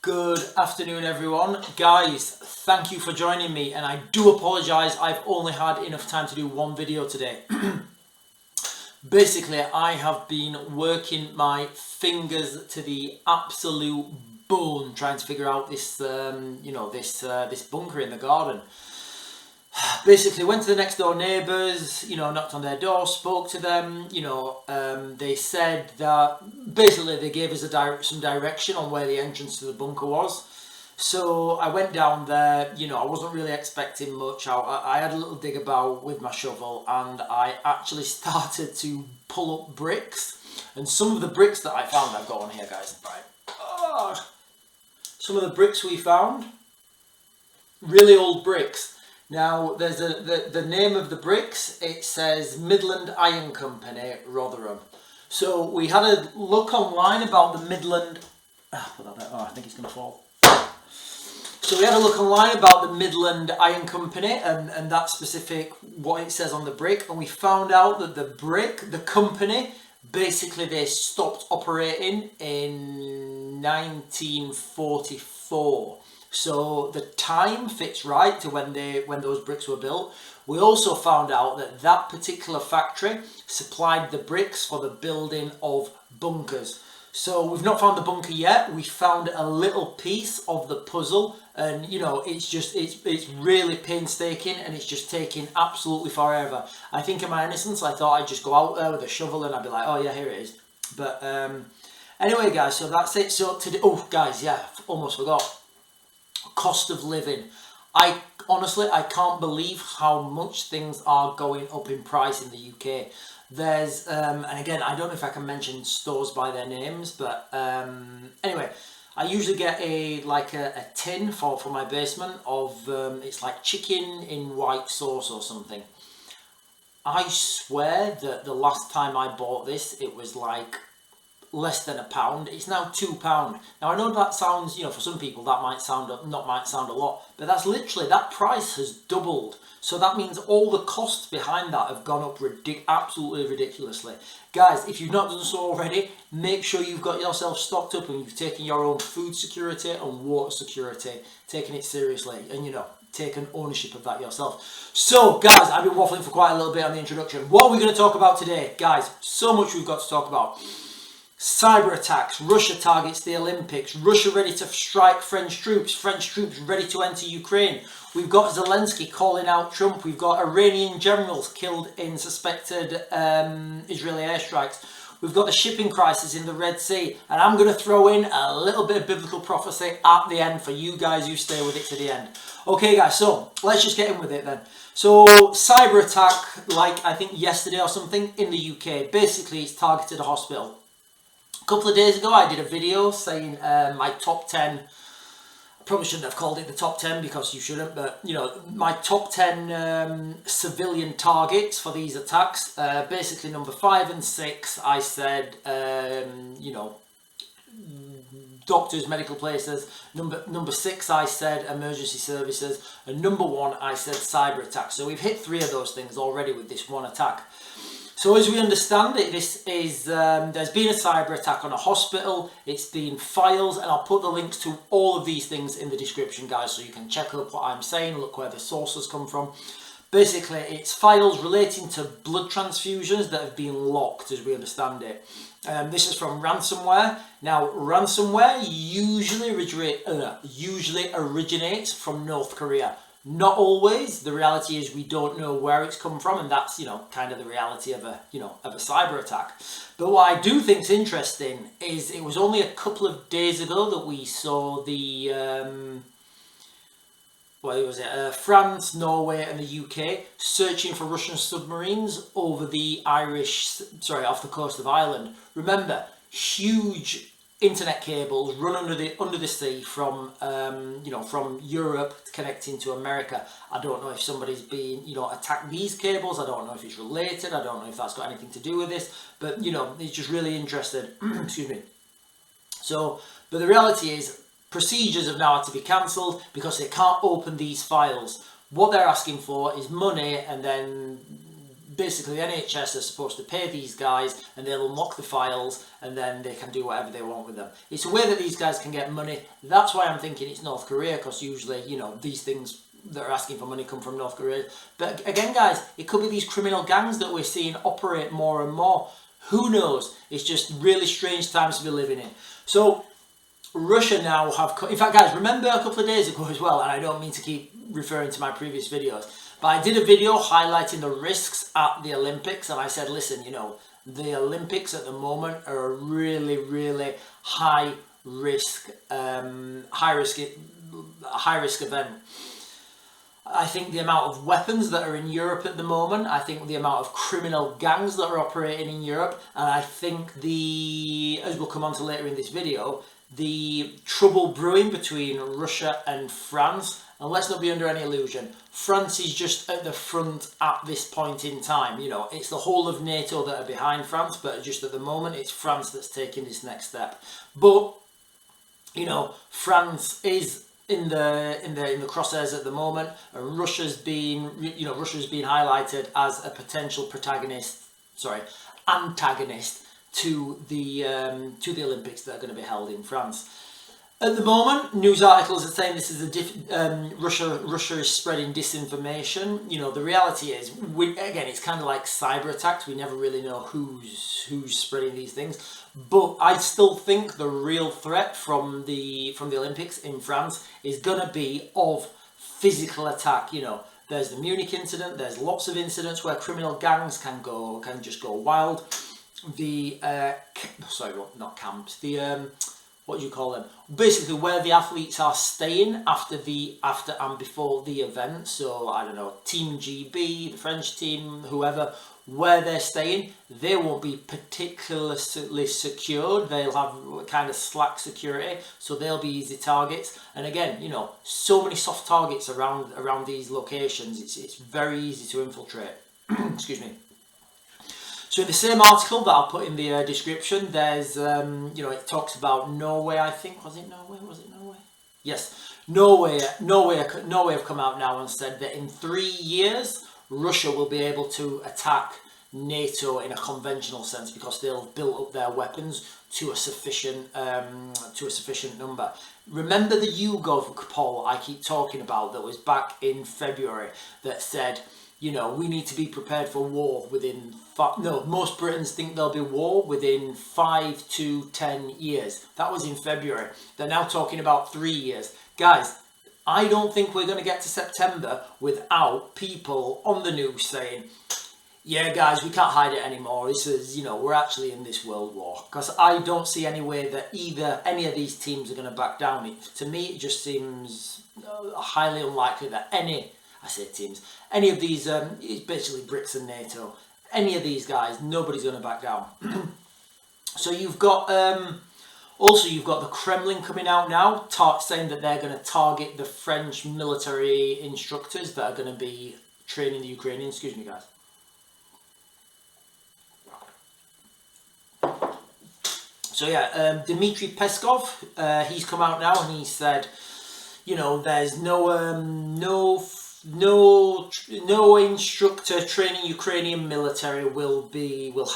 Good afternoon everyone. Guys, thank you for joining me, and I do apologise, I've only had enough time to do one video today. Basically, I have been working my fingers to the absolute bone trying to figure out this, this bunker in the garden. Basically went to the next door neighbours, knocked on their door, spoke to them, they said that basically they gave us some direction on where the entrance to the bunker was. So I went down there, I wasn't really expecting much. I had a little dig about with my shovel, and I actually started to pull up bricks. And some of the bricks that I found, I've got one here guys, right. Some of the bricks we found, really old bricks. Now, there's the name of the bricks, it says Midland Iron Company, Rotherham. So we had a look online about the Midland... I think it's going to fall. So we had a look online about the Midland Iron Company and that specific, what it says on the brick. And we found out that the company, basically they stopped operating in 1944. So the time fits right to when those bricks were built. We also found out that that particular factory supplied the bricks for the building of bunkers. So we've not found the bunker yet. We found a little piece of the puzzle, and it's really painstaking, and it's just taking absolutely forever. I think in my innocence I thought I'd just go out there with a shovel and I'd be like, oh yeah, here it is. But anyway guys, so that's it. So today, oh guys, yeah, almost forgot. Cost of living. Honestly, I can't believe how much things are going up in price in the UK. There's, and again, I don't know if I can mention stores by their names, but anyway, I usually get a tin for my basement of, it's like chicken in white sauce or something. I swear that the last time I bought this, it was like less than £1. It's now £2. Now I know that sounds, for some people that might sound a lot, but that's literally, that price has doubled. So that means all the costs behind that have gone up absolutely ridiculously. Guys, if you've not done so already, make sure you've got yourself stocked up and you've taken your own food security and water security, taking it seriously, and taken ownership of that yourself. So guys, I've been waffling for quite a little bit on the introduction. What are we going to talk about today? Guys, so much we've got to talk about. Cyber attacks, Russia targets the Olympics, Russia ready to strike French troops ready to enter Ukraine. We've got Zelensky calling out Trump. We've got Iranian generals killed in suspected Israeli airstrikes. We've got the shipping crisis in the Red Sea. And I'm going to throw in a little bit of biblical prophecy at the end for you guys who stay with it to the end. Okay guys, so let's just get in with it then. So cyber attack, like I think yesterday or something in the UK. Basically it's targeted a hospital. A couple of days ago I did a video saying my top 10, I probably shouldn't have called it the top 10 because you shouldn't, but my top 10 civilian targets for these attacks. Basically number 5 and 6 I said, doctors, medical places. Number 6 I said emergency services, and number 1 I said cyber attacks. So we've hit 3 of those things already with this one attack. So as we understand it, this is there's been a cyber attack on a hospital. It's been files, and I'll put the links to all of these things in the description, guys, so you can check up what I'm saying, look where the sources come from. Basically, it's files relating to blood transfusions that have been locked, as we understand it. This is from ransomware. Now, ransomware usually originates from North Korea. Not always. The reality is we don't know where it's come from, and that's kind of the reality of a cyber attack. But what I do think is interesting is it was only a couple of days ago that we saw the France, Norway, and the UK searching for Russian submarines over off the coast of Ireland. Remember, huge internet cables run under the sea from from Europe connecting to America. I don't know if somebody's been attacked these cables. I don't know if it's related. I don't know if that's got anything to do with this, but it's just really interesting. Excuse me. So, but the reality is procedures have now had to be cancelled because they can't open these files. What they're asking for is money, and then basically the NHS are supposed to pay these guys and they'll unlock the files and then they can do whatever they want with them. It's a way that these guys can get money. That's why I'm thinking it's North Korea, because usually, you know, these things that are asking for money come from North Korea. But again, guys, it could be these criminal gangs that we're seeing operate more and more. Who knows? It's just really strange times to be living in. So Russia now have... In fact, guys, remember a couple of days ago as well, and I don't mean to keep referring to my previous videos, but I did a video highlighting the risks at the Olympics, and I said, listen, you know, the Olympics at the moment are a really, really high risk event. I think the amount of weapons that are in Europe at the moment, I think the amount of criminal gangs that are operating in Europe, and I think as we'll come on to later in this video, the trouble brewing between Russia and France. And let's not be under any illusion, France is just at the front at this point in time. You know, it's the whole of NATO that are behind France, but just at the moment it's France that's taking this next step. But, you know, France is in the crosshairs at the moment, and Russia's been highlighted as a potential antagonist to the Olympics that are going to be held in France. At the moment, news articles are saying this is Russia is spreading disinformation. You know, the reality is, again, it's kind of like cyber attacks. We never really know who's spreading these things. But I still think the real threat from the Olympics in France is going to be of physical attack. You know, there's the Munich incident. There's lots of incidents where criminal gangs can just go wild. Not camps. What do you call them? Basically, where the athletes are staying after and before the event. So I don't know, Team GB, the French team, whoever, where they're staying, they won't be particularly secured. They'll have kind of slack security, so they'll be easy targets. And again, you know, so many soft targets around these locations. It's very easy to infiltrate. Excuse me. So in the same article that I'll put in the description, there's, it talks about Norway, I think. Was it Norway? Yes. Norway have come out now and said that in 3 years, Russia will be able to attack NATO in a conventional sense because they'll have built up their weapons to a sufficient number. Remember the YouGov poll I keep talking about that was back in February that said, you know, we need to be prepared for war within... most Britons think there'll be war within 5 to 10 years. That was in February. They're now talking about 3 years. Guys, I don't think we're going to get to September without people on the news saying, yeah, guys, we can't hide it anymore. This is, you know, we're actually in this world war. Because I don't see any way that any of these teams are going to back down. To me, it just seems highly unlikely that any of these, it's basically Brits and NATO, any of these guys, nobody's going to back down. So you've got, also you've got the Kremlin coming out now, saying that they're going to target the French military instructors that are going to be training the Ukrainians. Excuse me, guys. So yeah, Dmitry Peskov, he's come out now and he said, you know, there's no instructor training Ukrainian military will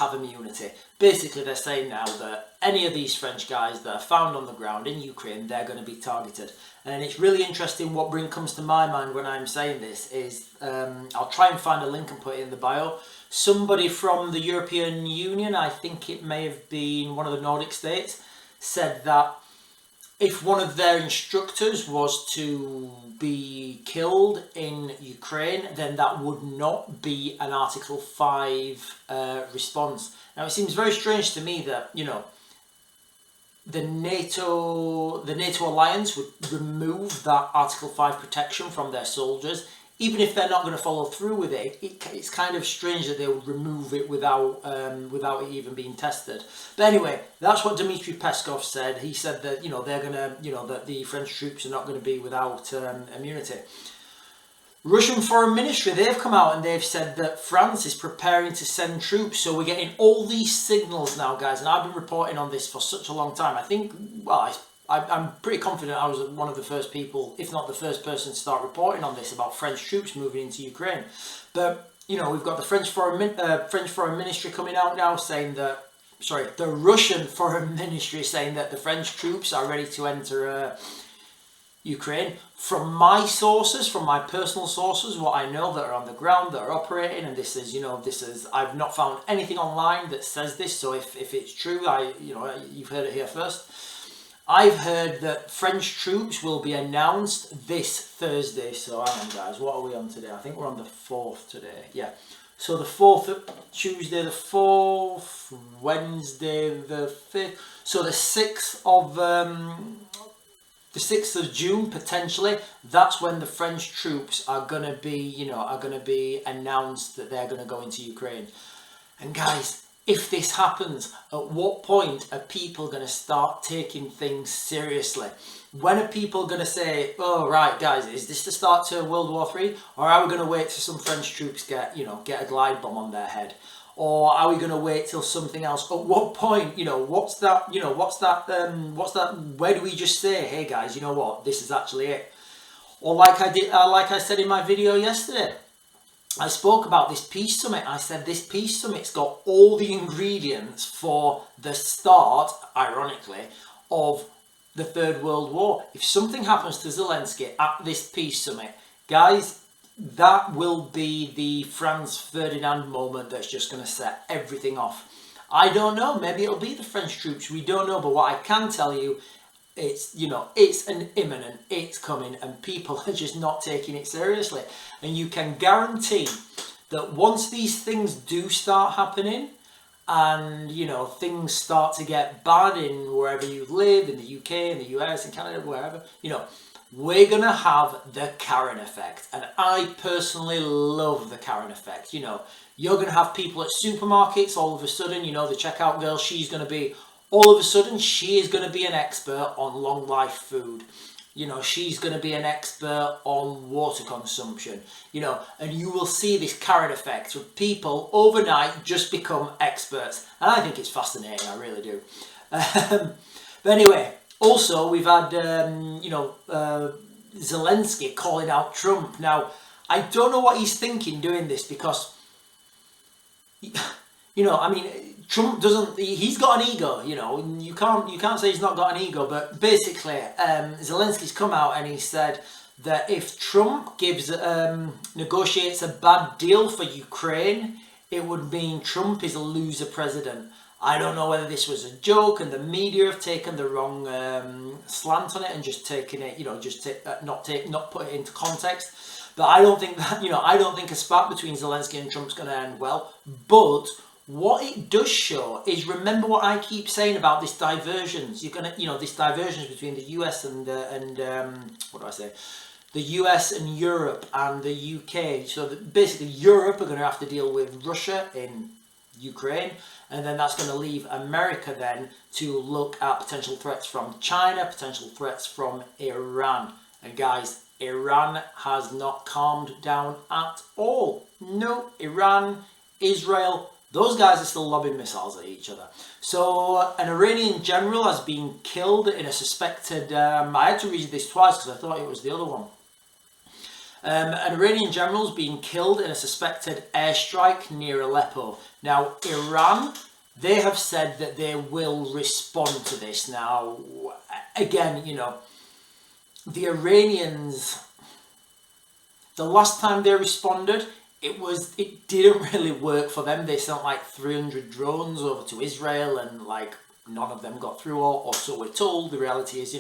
have immunity. Basically, they're saying now that any of these French guys that are found on the ground in Ukraine, they're going to be targeted. And it's really interesting. What comes to my mind when I'm saying this is, I'll try and find a link and put it in the bio. Somebody from the European Union, I think it may have been one of the Nordic states, said that if one of their instructors was to be killed in Ukraine, then that would not be an Article 5 response. Now, it seems very strange to me that, you know, the NATO alliance would remove that Article 5 protection from their soldiers. Even if they're not going to follow through with it, it's kind of strange that they would remove it without it even being tested. But anyway, that's what Dmitry Peskov said. He said that, you know, they're going to, you know, that the French troops are not going to be without immunity. Russian Foreign Ministry, they've come out and they've said that France is preparing to send troops. So we're getting all these signals now, guys, and I've been reporting on this for such a long time. I think, well, I'm pretty confident I was one of the first people, if not the first person, to start reporting on this about French troops moving into Ukraine. But you know, we've got the French Foreign Ministry coming out now saying that, sorry, the Russian Foreign Ministry saying that the French troops are ready to enter Ukraine. From my sources, from my personal sources, what I know that are on the ground, that are operating, and this is, you know, I've not found anything online that says this, so if it's true, you've heard it here first. I've heard that French troops will be announced this Thursday. So hang on, guys, what are we on today? I think we're on the 4th today. Yeah. So the 4th, Tuesday the 4th, Wednesday the 5th. So the 6th of June, potentially, that's when the French troops are going to be announced that they're going to go into Ukraine. And guys, if this happens, at what point are people going to start taking things seriously? When are people going to say, oh, right, guys, is this the start to World War III? Or are we going to wait till some French troops get a glide bomb on their head? Or are we going to wait till something else? At what point, what's that, where do we just say, hey guys, you know what, this is actually it? Or like I said in my video yesterday, I spoke about this peace summit. I said this peace summit's got all the ingredients for the start, ironically, of the Third World War. If something happens to Zelensky at this peace summit, guys, that will be the Franz Ferdinand moment that's just going to set everything off. I don't know, maybe it'll be the French troops, we don't know, but what I can tell you, it's an imminent, it's coming, and people are just not taking it seriously. And you can guarantee that once these things do start happening, and things start to get bad in wherever you live, in the UK, in the US, in Canada, wherever, we're going to have the Karen effect. And I personally love the Karen effect. You're going to have people at supermarkets all of a sudden, the checkout girl, she's going to be, all of a sudden, she is going to be an expert on long life food. She's going to be an expert on water consumption, and you will see this Karen effect where people overnight just become experts. And I think it's fascinating, I really do. But anyway, also we've had, Zelensky calling out Trump. Now, I don't know what he's thinking doing this because, Trump doesn't, he's got an ego, you can't say he's not got an ego, but basically, Zelensky's come out and he said that if Trump negotiates a bad deal for Ukraine, it would mean Trump is a loser president. I don't know whether this was a joke and the media have taken the wrong slant on it and just taken it, not put it into context. But I don't think that, I don't think a spat between Zelensky and Trump's going to end well. But what it does show is, remember what I keep saying about this diversions. You're going to, this diversions between the US and the US and Europe and the UK. So that basically Europe are going to have to deal with Russia in Ukraine, and then that's going to leave America then to look at potential threats from China, potential threats from Iran. And guys, Iran has not calmed down at all. No, Iran, Israel, those guys are still lobbing missiles at each other. So an Iranian general has been killed in a suspected, I had to read this twice because I thought it was the other one. An Iranian general's been killed in a suspected airstrike near Aleppo. Now, Iran, they have said that they will respond to this. Now, again, the Iranians, the last time they responded, it didn't really work for them. They sent like 300 drones over to Israel and none of them got through, or so we're told. The reality is,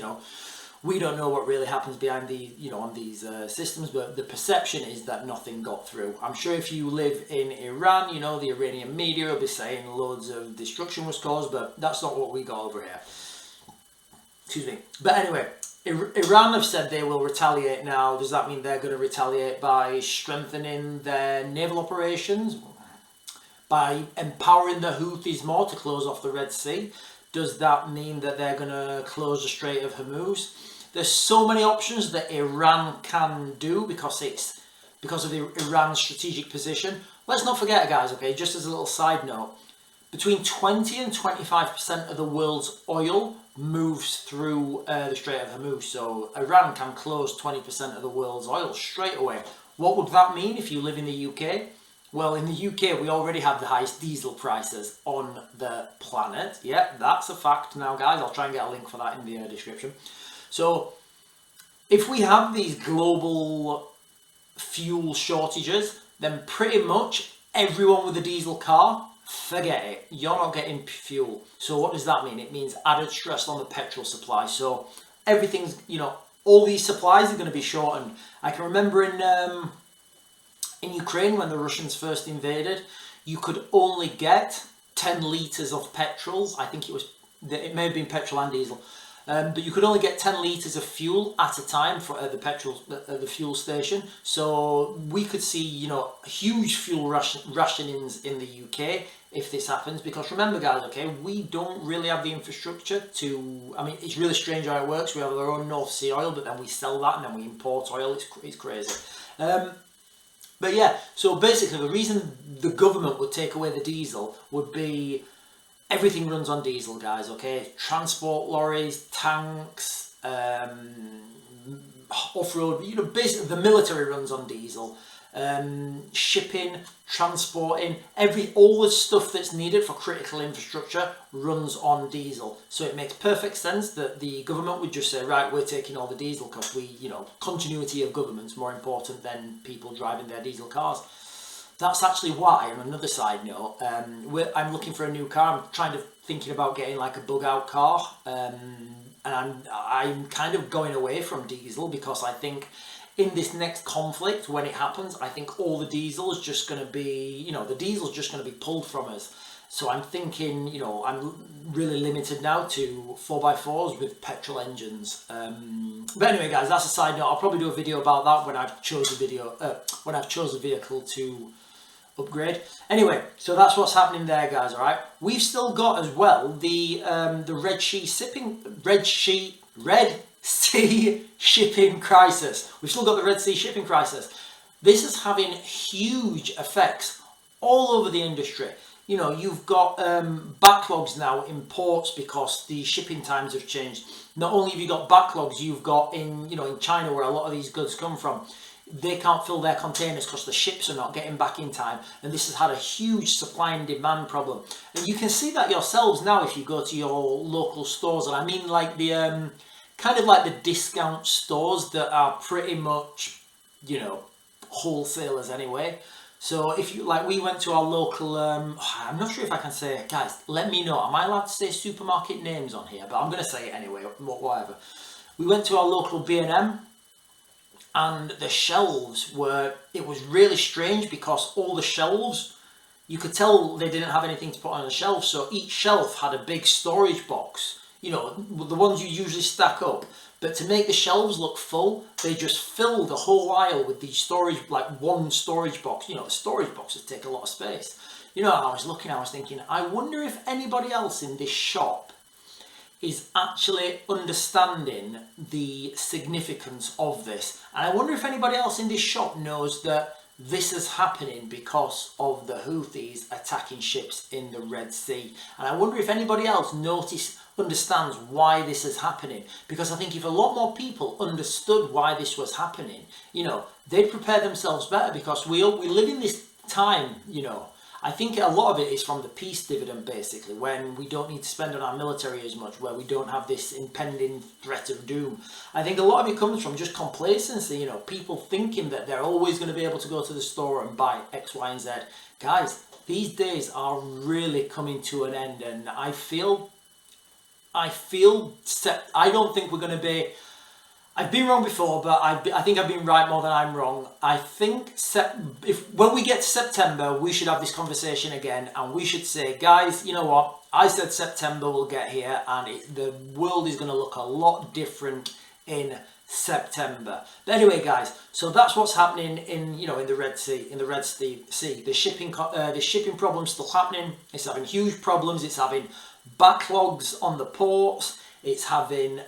we don't know what really happens behind the, on these systems, but the perception is that nothing got through. I'm sure if you live in Iran, the Iranian media will be saying loads of destruction was caused, but that's not what we got over here. Excuse me. But anyway, Iran have said they will retaliate now. Does that mean they're going to retaliate by strengthening their naval operations? By empowering the Houthis more to close off the Red Sea? Does that mean that they're going to close the Strait of Hormuz? There's so many options that Iran can do because of Iran's strategic position. Let's not forget, guys, okay, just as a little side note, between 20 and 25% of the world's oil moves through the Strait of Hormuz. So Iran can close 20% of the world's oil straight away. What would that mean if you live in the UK? Well, in the UK, we already have the highest diesel prices on the planet. Yeah, that's a fact now, guys. I'll try and get a link for that in the description. So, if we have these global fuel shortages, then pretty much everyone with a diesel car, forget it. You're not getting fuel. So what does that mean? It means added stress on the petrol supply. So everything's, all these supplies are going to be shortened. I can remember in Ukraine, when the Russians first invaded, you could only get 10 litres of petrol. I think it may have been petrol and diesel. But you could only get 10 litres of fuel at a time at the fuel station. So we could see, huge fuel rationings in the UK if this happens. Because remember, guys, okay, we don't really have the infrastructure to. I mean, it's really strange how it works. We have our own North Sea oil, but then we sell that and then we import oil. It's crazy. But yeah, so basically the reason the government would take away the diesel would be everything runs on diesel, guys, okay? Transport lorries, tanks, off-road, basically the military runs on diesel. Shipping, transporting, all the stuff that's needed for critical infrastructure runs on diesel. So it makes perfect sense that the government would just say, right, we're taking all the diesel because continuity of government's more important than people driving their diesel cars. That's actually why, on another side note, I'm looking for a new car. I'm thinking about getting like a bug out car, and I'm kind of going away from diesel because I think in this next conflict, when it happens, I think all the diesel is just going to be, the diesel's just going to be pulled from us. So I'm thinking, I'm really limited now to 4x4s with petrol engines. But anyway, guys, that's a side note. I'll probably do a video about that when I've chose a vehicle to upgrade. Anyway, so that's what's happening there, guys. All right, we've still got as well the Red Sea shipping crisis. We've still got the Red Sea shipping crisis. This is having huge effects all over the industry. You've got backlogs now in ports because the shipping times have changed. Not only have you got backlogs, you've got in China, where a lot of these goods come from. They can't fill their containers because the ships are not getting back in time, and this has had a huge supply and demand problem. And you can see that yourselves now if you go to your local stores, and I mean like the kind of like the discount stores that are pretty much wholesalers anyway. So if you we went to our local I'm not sure if I can say, guys, let me know, am I allowed to say supermarket names on here? But I'm going to say it anyway, whatever. We went to our local B&M, and the shelves it was really strange because all the shelves, you could tell they didn't have anything to put on the shelf. So each shelf had a big storage box, the ones you usually stack up. But to make the shelves look full, they just filled the whole aisle with these one storage box. The storage boxes take a lot of space. I was thinking, I wonder if anybody else in this shop is actually understanding the significance of this. And I wonder if anybody else in this shop knows that this is happening because of the Houthis attacking ships in the Red Sea. And I wonder if anybody else understands why this is happening. Because I think if a lot more people understood why this was happening, they'd prepare themselves better, because we live in this time, I think a lot of it is from the peace dividend, basically, when we don't need to spend on our military as much, where we don't have this impending threat of doom. I think a lot of it comes from just complacency, people thinking that they're always going to be able to go to the store and buy X, Y, and Z. Guys, these days are really coming to an end, and I don't think we're going to be. I've been wrong before, but I think I've been right more than I'm wrong. I think when we get to September, we should have this conversation again, and we should say, guys, you know what? I said September will get here, and the world is going to look a lot different in September. But anyway, guys, so that's what's happening in the Red Sea. The shipping problem's still happening. It's having huge problems. It's having backlogs on the ports. It's having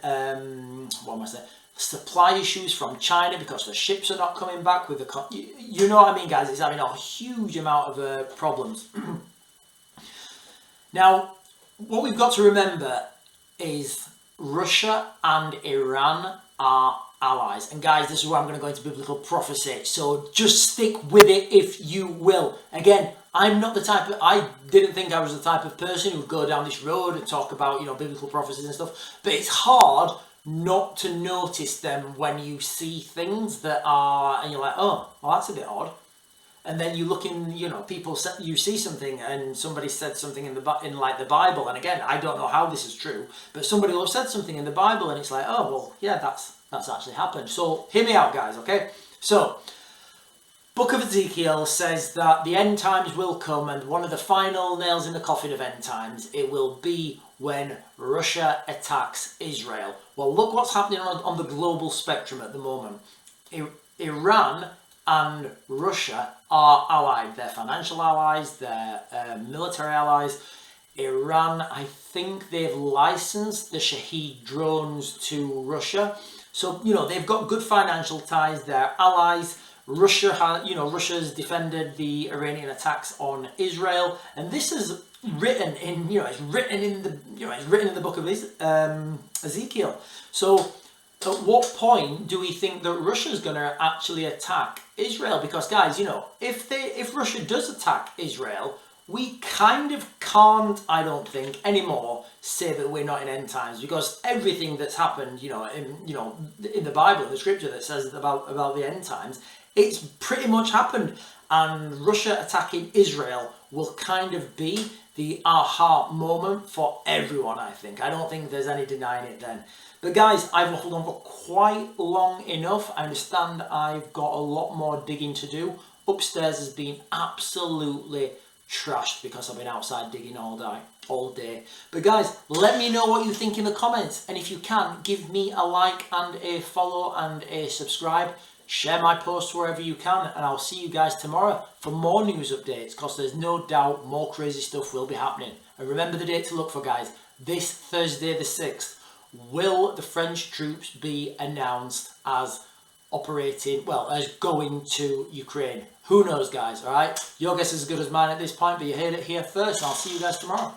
supply issues from China because the ships are not coming back with you know what I mean, guys. It's having a huge amount of problems. Now, what we've got to remember is Russia and Iran our allies. And guys, this is where I'm going to go into biblical prophecy, so just stick with it if you will. Again, I'm not the type of, I didn't think I was the type of person who would go down this road and talk about, biblical prophecies and stuff, but it's hard not to notice them when you see things that are, and you're like, oh, well, that's a bit odd. And then you look in, people, you see something and somebody said something in the Bible, and again, I don't know how this is true, but somebody will have said something in the Bible and it's like, oh, well, yeah, that's actually happened. So hear me out, guys, okay? So Book of Ezekiel says that the end times will come, and one of the final nails in the coffin of end times, it will be when Russia attacks Israel. Well, look what's happening on the global spectrum at the moment. Iran and Russia are allied. They're financial allies, they're military allies. Iran, I think they've licensed the Shahed drones to Russia. So, they've got good financial ties, they're allies. Russia's defended the Iranian attacks on Israel, and this is written in, it's written in the book of Ezekiel. So, at what point do we think that Russia's going to actually attack Israel? Because, guys, if Russia does attack Israel, we kind of can't, I don't think, anymore say that we're not in end times, because everything that's happened, in the Bible, in the scripture that says about the end times, it's pretty much happened. And Russia attacking Israel will kind of be the aha moment for everyone, I think. I don't think there's any denying it then. But guys, I've waffled on for quite long enough. I understand I've got a lot more digging to do. Upstairs has been absolutely trashed because I've been outside digging all day. But guys, let me know what you think in the comments. And if you can, give me a like and a follow and a subscribe. Share my posts wherever you can, and I'll see you guys tomorrow for more news updates, because there's no doubt more crazy stuff will be happening. And remember the date to look for, guys. This Thursday the 6th, will the French troops be announced as as going to Ukraine? Who knows, guys, alright? Your guess is as good as mine at this point, but you heard it here first, and I'll see you guys tomorrow.